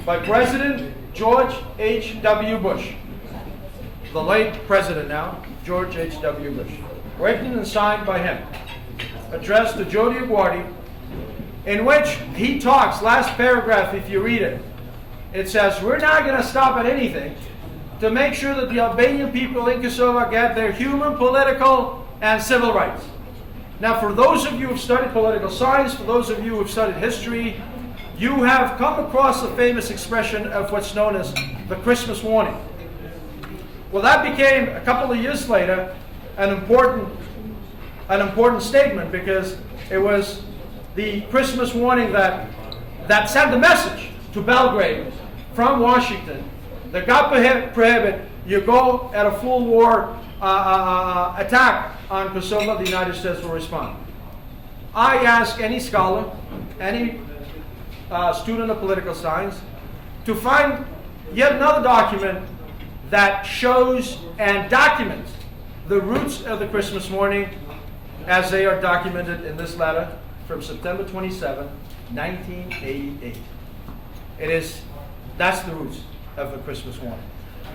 by President George H.W. Bush, the late president now, George H.W. Bush, written and signed by him, addressed to Joe DioGuardi, in which he talks, last paragraph if you read it, it says, we're not going to stop at anything to make sure that the Albanian people in Kosovo get their human, political, and civil rights. Now, for those of you who have studied political science, for those of you who have studied history, you have come across the famous expression of what's known as the Christmas warning. Well, that became, a couple of years later, an important statement, because it was the Christmas warning that sent a message to Belgrade from Washington that God prohibit you go at a full war attack on Kosovo, the United States will respond. I ask any scholar, any student of political science, to find yet another document that shows and documents the roots of the Christmas warning as they are documented in this letter from September 27, 1988. That's the roots of the Christmas warning.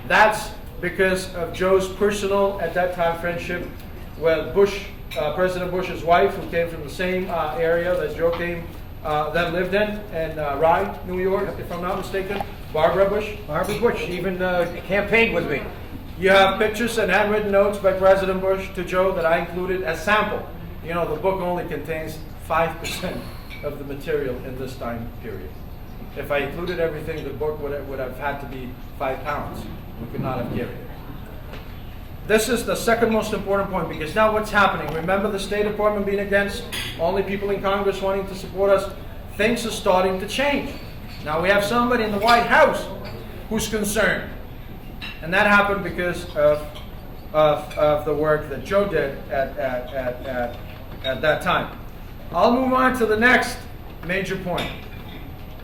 That's because of Joe's personal, at that time, friendship with President Bush's wife, who came from the same area that Joe that lived in Rye, New York, if I'm not mistaken. Barbara Bush. Barbara Bush even campaigned with me. You have pictures and handwritten notes by President Bush to Joe that I included as sample. You know, the book only contains 5% of the material in this time period. If I included everything, the book would have had to be 5 pounds. We could not have carried it. This is the second most important point, because now what's happening? Remember the State Department being against, only people in Congress wanting to support us? Things are starting to change. Now we have somebody in the White House who's concerned. And that happened because of the work that Joe did at that time. I'll move on to the next major point.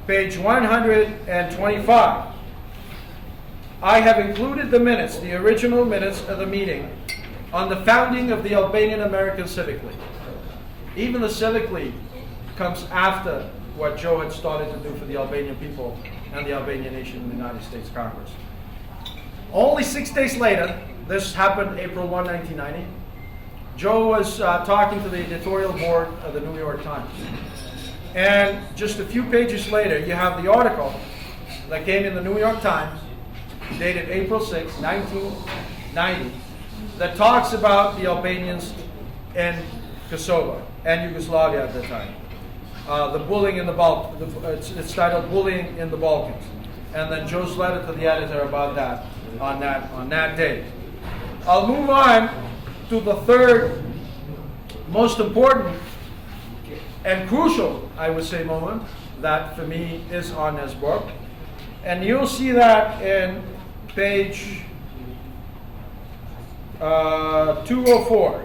Page 125. I have included the minutes, the original minutes of the meeting, on the founding of the Albanian American Civic League. Even the Civic League comes after what Joe had started to do for the Albanian people and the Albanian nation in the United States Congress. Only 6 days later, this happened April 1, 1990, Joe was talking to the editorial board of the New York Times. And just a few pages later, you have the article that came in the New York Times, dated April 6, 1990, that talks about the Albanians in Kosova and Yugoslavia at the time. The bullying in the Balkans. It's titled "Bullying in the Balkans," and then Joe's letter to the editor about that on that day. I'll move on to the third most important and crucial, I would say, moment that for me is on this book, and you'll see that in page 204.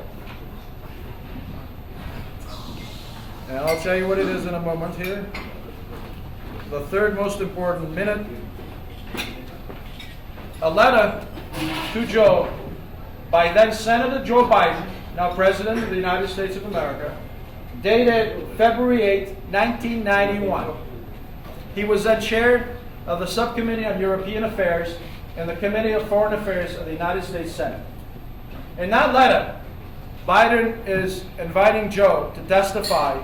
And I'll tell you what it is in a moment here. The third most important minute. A letter to Joe by then Senator Joe Biden, now President of the United States of America, dated February 8, 1991. He was then chair of the Subcommittee on European Affairs and the Committee of Foreign Affairs of the United States Senate. In that letter, Biden is inviting Joe to testify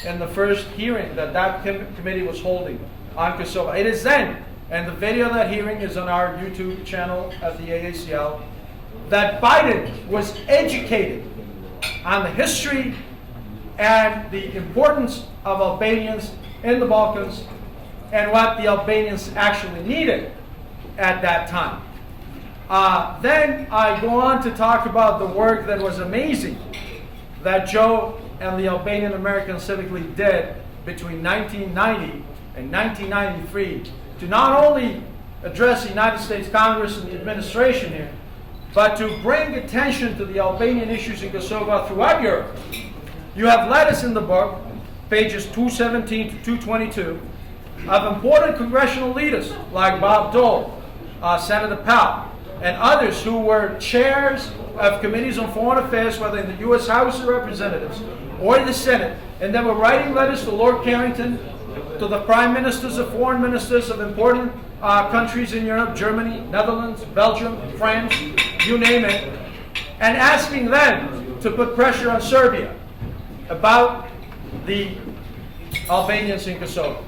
in the first hearing that committee was holding on Kosova. It is then and the video of that hearing is on our YouTube channel at the AACL, that Biden was educated on the history and the importance of Albanians in the Balkans and what the Albanians actually needed at that time. Then I go on to talk about the work that was amazing that Joe and the Albanian American Civic League did between 1990 and 1993 to not only address the United States Congress and the administration here, but to bring attention to the Albanian issues in Kosovo throughout Europe. You have letters in the book, pages 217 to 222, of important congressional leaders like Bob Dole, Senator Powell, and others who were chairs of committees on foreign affairs, whether in the U.S. House of Representatives or in the Senate, and they were writing letters to Lord Carrington, to the prime ministers or foreign ministers of important countries in Europe, Germany, Netherlands, Belgium, France, you name it, and asking them to put pressure on Serbia about the Albanians in Kosovo.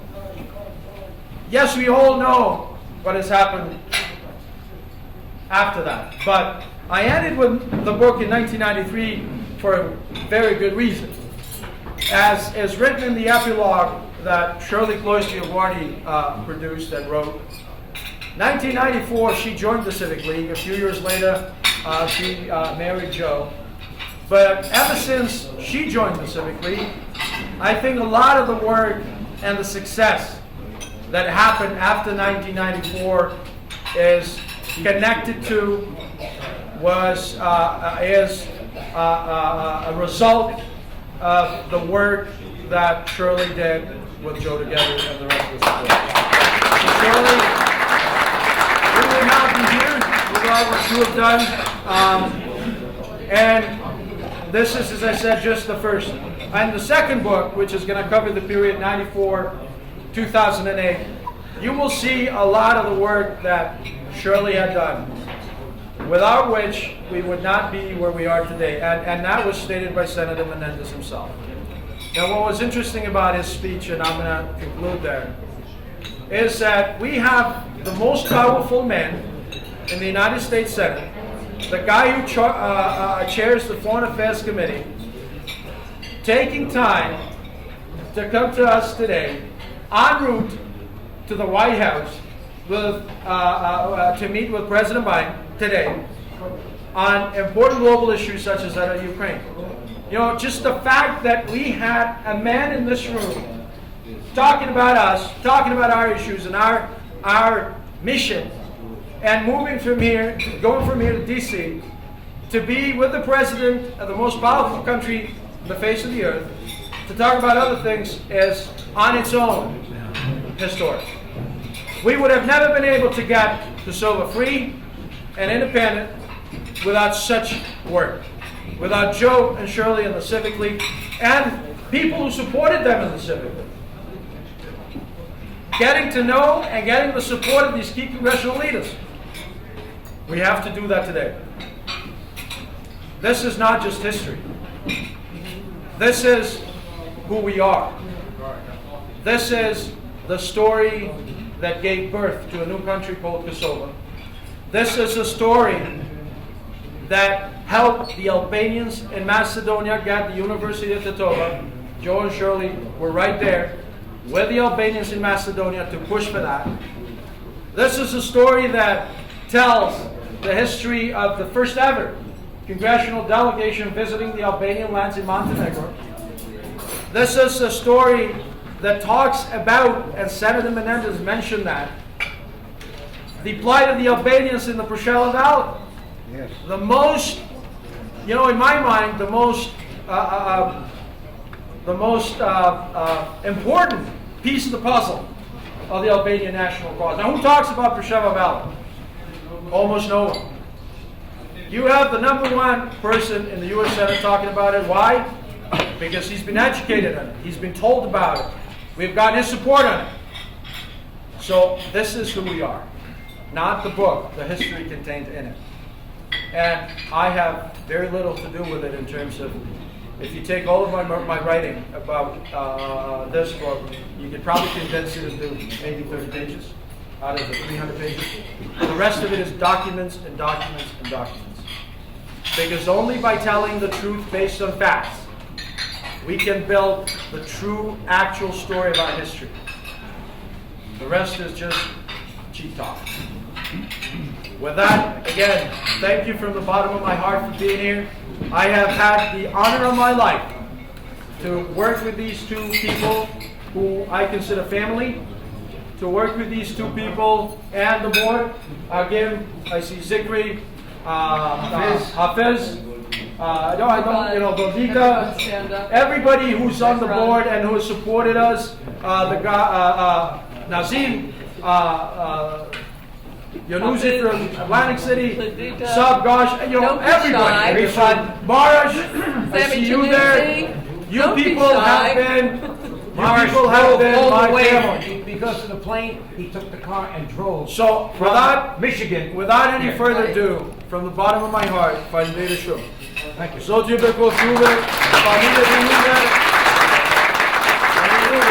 Yes, we all know what has happened after that, but I ended with the book in 1993 for a very good reason. As is written in the epilogue that Shirley Cloyce DioGuardi produced and wrote, 1994 she joined the Civic League. A few years later she married Joe. But ever since she joined the Civic League, I think a lot of the work and the success that happened after 1994 is connected to, is a result of the work that Shirley did with Joe together and the rest of the support. So Shirley, we would not be here without what you have done. And this is, as I said, just the first. And the second book, which is going to cover the period 94-2008, you will see a lot of the work that Shirley had done, without which we would not be where we are today. And that was stated by Senator Menendez himself. Now, what was interesting about his speech, and I'm going to conclude there, is that we have the most powerful man in the United States Senate, the guy who chairs the Foreign Affairs Committee, taking time to come to us today en route to the White House with, to meet with President Biden today on important global issues such as that of Ukraine. You know, just the fact that we had a man in this room talking about us, talking about our issues and our mission, and moving from here, going from here to D.C., to be with the president of the most powerful country on the face of the earth, to talk about other things is on its own historic. We would have never been able to get Kosovo free and independent without such work, without Joe and Shirley in the Civic League and people who supported them in the Civic League. Getting to know and getting the support of these key congressional leaders. We have to do that today. This is not just history. This is who we are. This is the story that gave birth to a new country called Kosovo. This is a story that helped the Albanians in Macedonia get the University of Tetovo. Joe and Shirley were right there with the Albanians in Macedonia to push for that. This is a story that tells the history of the first ever congressional delegation visiting the Albanian lands in Montenegro. This is a story that talks about, and Senator Menendez mentioned that, the plight of the Albanians in the Preševa Valley. Yes. The most, you know, in my mind, the most important piece of the puzzle of the Albanian national cause. Now, who talks about Preševa Valley? Almost no one. You have the number one person in the U.S. Senate talking about it. Why? Because he's been educated on it. He's been told about it. We've gotten his support on it. So this is who we are. Not the book, the history contained in it. And I have very little to do with it in terms of, if you take all of my writing about this book, you could probably condense it into maybe 30 pages. out of the 300 pages. The rest of it is documents and documents and documents. Because only by telling the truth based on facts, we can build the true, actual story of our history. The rest is just cheap talk. With that, again, thank you from the bottom of my heart for being here. I have had the honor of my life to work with these two people who I consider family, to work with these two people and the board. Again, I see Zikri, Hafiz, Dodika, everybody who's on the board and who has supported us, Nazim, Yanuzi from Atlantic City, Sab Gosh, everybody. Rishad Marash, I see you there. You people have been my family. Because of the plane, he took the car and drove. So, from Michigan. Without any further ado, from the bottom of my heart, Familie Schum. Thank you. So, Familie Schum. Thank you.